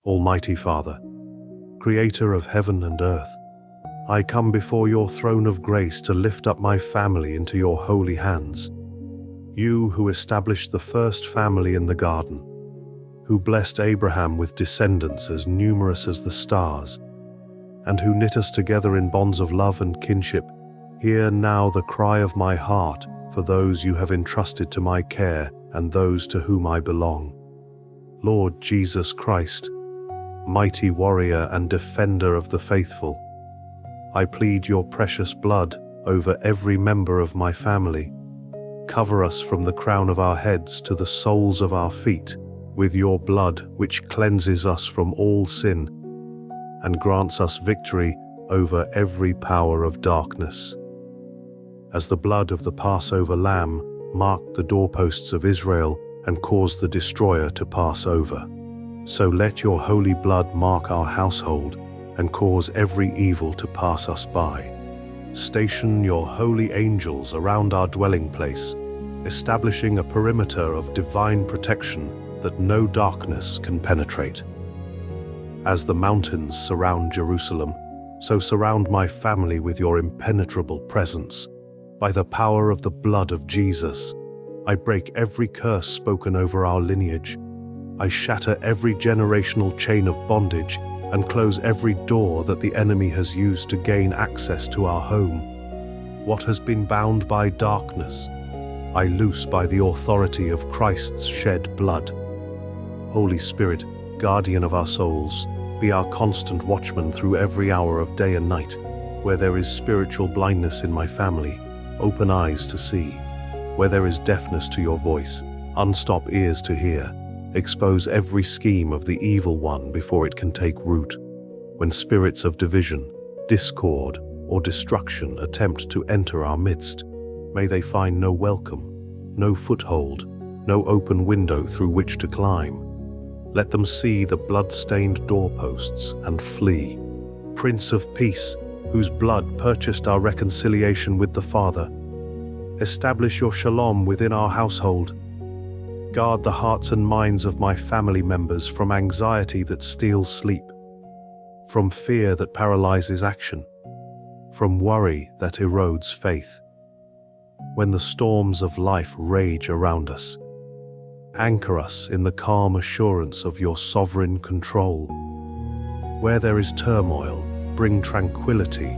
Almighty Father, Creator of heaven and earth, I come before your throne of grace to lift up my family into your holy hands. You who established the first family in the garden, who blessed Abraham with descendants as numerous as the stars, and who knit us together in bonds of love and kinship, hear now the cry of my heart for those you have entrusted to my care and those to whom I belong. Lord Jesus Christ, mighty warrior and defender of the faithful, I plead your precious blood over every member of my family. Cover us from the crown of our heads to the soles of our feet with your blood which cleanses us from all sin and grants us victory over every power of darkness. As the blood of the Passover lamb marked the doorposts of Israel and caused the destroyer to pass over, so let your holy blood mark our household and cause every evil to pass us by. Station your holy angels around our dwelling place, establishing a perimeter of divine protection that no darkness can penetrate. As the mountains surround Jerusalem, so surround my family with your impenetrable presence. By the power of the blood of Jesus, I break every curse spoken over our lineage. I shatter every generational chain of bondage and close every door that the enemy has used to gain access to our home. What has been bound by darkness, I loose by the authority of Christ's shed blood. Holy Spirit, guardian of our souls, be our constant watchman through every hour of day and night. Where there is spiritual blindness in my family, open eyes to see. Where there is deafness to your voice, unstop ears to hear. Expose every scheme of the evil one before it can take root. When spirits of division, discord, or destruction attempt to enter our midst, may they find no welcome, no foothold, no open window through which to climb. Let them see the blood-stained doorposts and flee. Prince of Peace, whose blood purchased our reconciliation with the Father, establish your shalom within our household. Guard the hearts and minds of my family members from anxiety that steals sleep, from fear that paralyzes action, from worry that erodes faith. When the storms of life rage around us, anchor us in the calm assurance of your sovereign control. Where there is turmoil, bring tranquility.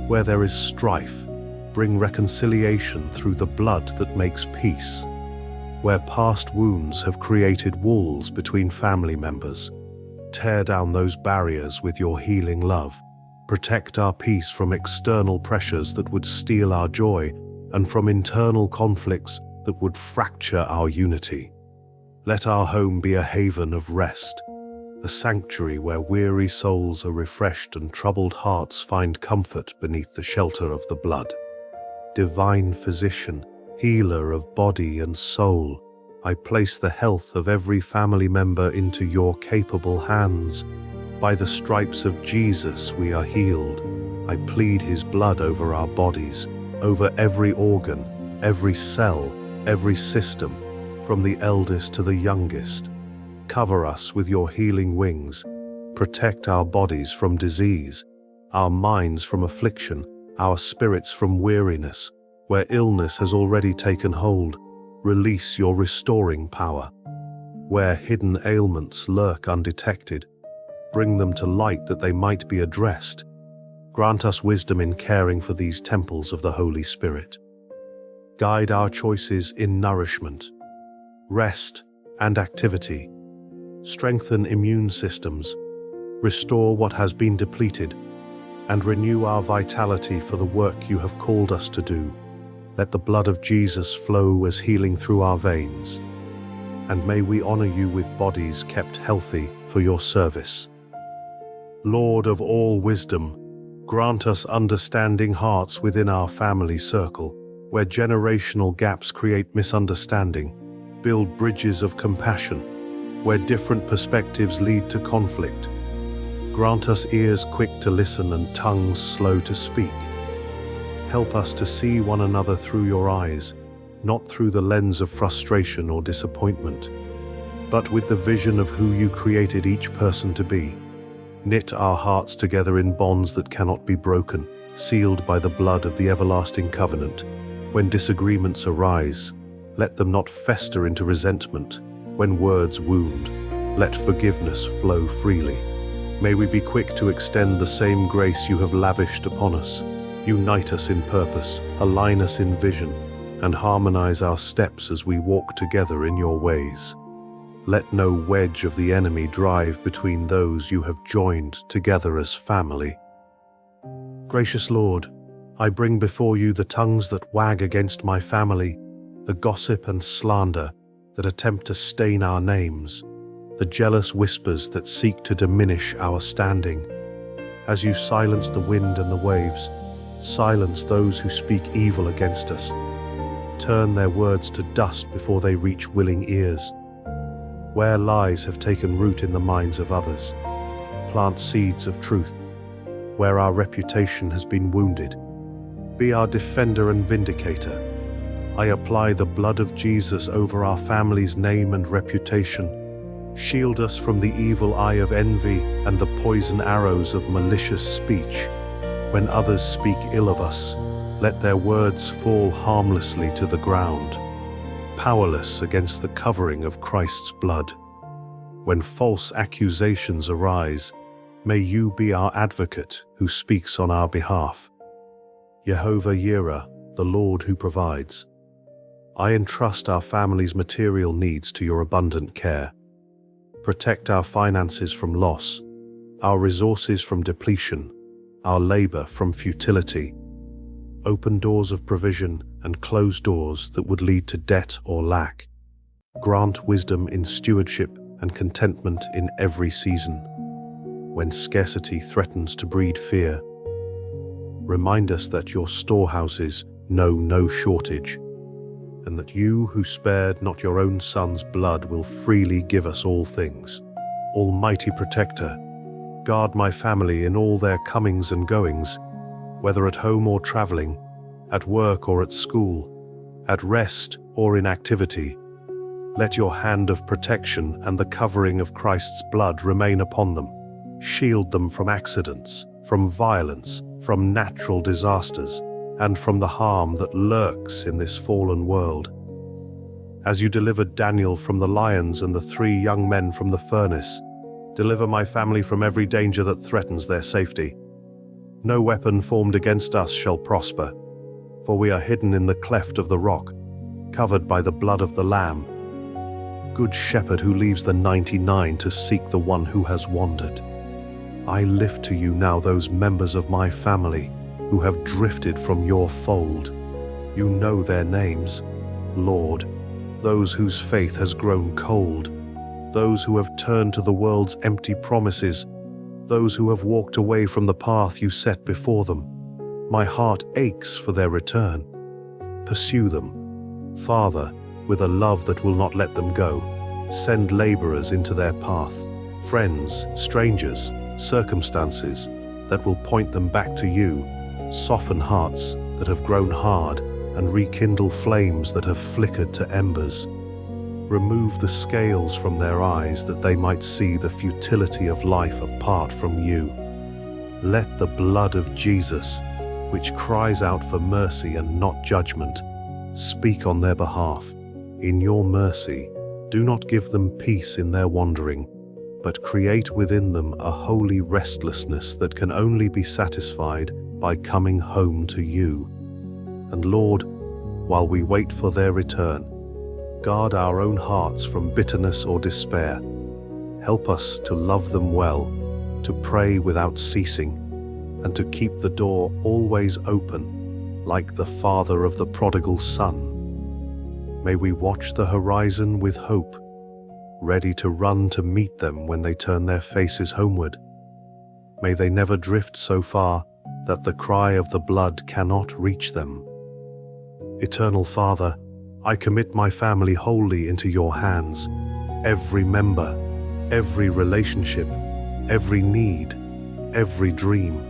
Where there is strife, bring reconciliation through the blood that makes peace. Where past wounds have created walls between family members, tear down those barriers with your healing love. Protect our peace from external pressures that would steal our joy and from internal conflicts that would fracture our unity. Let our home be a haven of rest, a sanctuary where weary souls are refreshed and troubled hearts find comfort beneath the shelter of the blood. Divine Physician, healer of body and soul, I place the health of every family member into your capable hands. By the stripes of Jesus we are healed. I plead his blood over our bodies, over every organ, every cell, every system, from the eldest to the youngest. Cover us with your healing wings. Protect our bodies from disease, our minds from affliction, our spirits from weariness. Where illness has already taken hold, release your restoring power. Where hidden ailments lurk undetected, bring them to light that they might be addressed. Grant us wisdom in caring for these temples of the Holy Spirit. Guide our choices in nourishment, rest, and activity. Strengthen immune systems, restore what has been depleted, and renew our vitality for the work you have called us to do. Let the blood of Jesus flow as healing through our veins, and may we honor you with bodies kept healthy for your service. Lord of all wisdom, grant us understanding hearts within our family circle, where generational gaps create misunderstanding. Build bridges of compassion, where different perspectives lead to conflict. Grant us ears quick to listen and tongues slow to speak. Help us to see one another through your eyes, not through the lens of frustration or disappointment. but with the vision of who you created each person to be. Knit our hearts together in bonds that cannot be broken, sealed by the blood of the everlasting covenant. When disagreements arise, let them not fester into resentment. When words wound, let forgiveness flow freely. May we be quick to extend the same grace you have lavished upon us. Unite us in purpose, align us in vision, and harmonize our steps as we walk together in your ways. Let no wedge of the enemy drive between those you have joined together as family. Gracious Lord, I bring before you the tongues that wag against my family, the gossip and slander that attempt to stain our names, the jealous whispers that seek to diminish our standing. As you silence the wind and the waves, silence those who speak evil against us. Turn their words to dust before they reach willing ears. Where lies have taken root in the minds of others, plant seeds of truth. Where our reputation has been wounded, be our defender and vindicator. I apply the blood of Jesus over our family's name and reputation. Shield us from the evil eye of envy and the poison arrows of malicious speech. When others speak ill of us, let their words fall harmlessly to the ground, powerless against the covering of Christ's blood. When false accusations arise, may you be our advocate who speaks on our behalf. Jehovah Jireh, the Lord who provides. I entrust our family's material needs to your abundant care. Protect our finances from loss, our resources from depletion, our labor from futility. Open doors of provision and close doors that would lead to debt or lack. Grant wisdom in stewardship and contentment in every season. When scarcity threatens to breed fear, remind us that your storehouses know no shortage, and that you who spared not your own Son's blood will freely give us all things. Almighty Protector, guard my family in all their comings and goings, whether at home or traveling, at work or at school, at rest or in activity. Let your hand of protection and the covering of Christ's blood remain upon them. Shield them from accidents, from violence, from natural disasters, and from the harm that lurks in this fallen world. As you delivered Daniel from the lions and the 3 young men from the furnace, deliver my family from every danger that threatens their safety. No weapon formed against us shall prosper, for we are hidden in the cleft of the rock, covered by the blood of the Lamb. Good shepherd who leaves the 99 to seek the one who has wandered. I lift to you now those members of my family who have drifted from your fold. You know their names, Lord, those whose faith has grown cold, those who have turned to the world's empty promises, those who have walked away from the path you set before them. My heart aches for their return. Pursue them, Father, with a love that will not let them go. Send laborers into their path, friends, strangers, circumstances that will point them back to you. Soften hearts that have grown hard and rekindle flames that have flickered to embers. Remove the scales from their eyes that they might see the futility of life apart from you. Let the blood of Jesus, which cries out for mercy and not judgment, speak on their behalf. In your mercy, do not give them peace in their wandering, but create within them a holy restlessness that can only be satisfied by coming home to you. And Lord, while we wait for their return, guard our own hearts from bitterness or despair. Help us to love them well, to pray without ceasing, and to keep the door always open, like the father of the prodigal son. May we watch the horizon with hope, ready to run to meet them when they turn their faces homeward. May they never drift so far that the cry of the blood cannot reach them. Eternal Father, I commit my family wholly into your hands. Every member, every relationship, every need, every dream.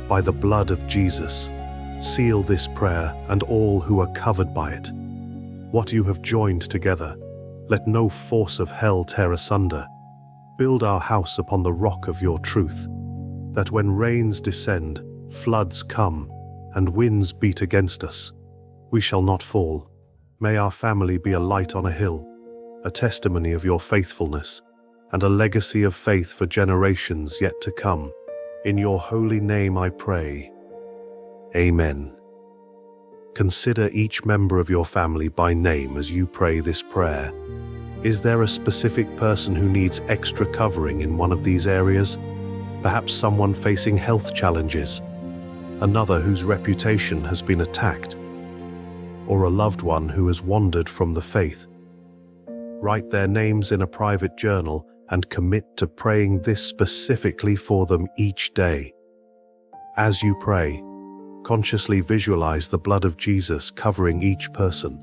By the blood of Jesus, seal this prayer and all who are covered by it. What you have joined together, Let no force of hell tear asunder. Build our house upon the rock of your truth, that when rains descend, floods come, and winds beat against us, we shall not fall. May our family be a light on a hill, a testimony of your faithfulness, and a legacy of faith for generations yet to come. In your holy name I pray. Amen. Consider each member of your family by name as you pray this prayer. Is there a specific person who needs extra covering in one of these areas? Perhaps someone facing health challenges, another whose reputation has been attacked, or a loved one who has wandered from the faith. Write their names in a private journal and commit to praying this specifically for them each day. As you pray, consciously visualize the blood of Jesus covering each person,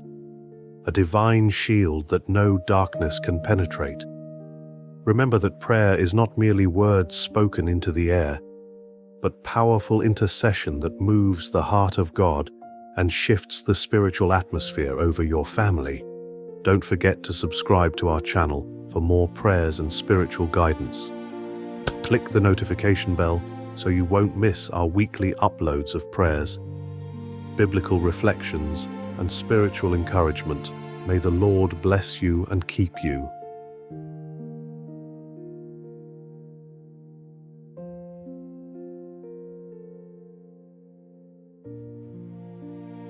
a divine shield that no darkness can penetrate. Remember that prayer is not merely words spoken into the air, but powerful intercession that moves the heart of God and shifts the spiritual atmosphere over your family. Don't forget to subscribe to our channel for more prayers and spiritual guidance. Click the notification bell so you won't miss our weekly uploads of prayers, biblical reflections, and spiritual encouragement. May the Lord bless you and keep you.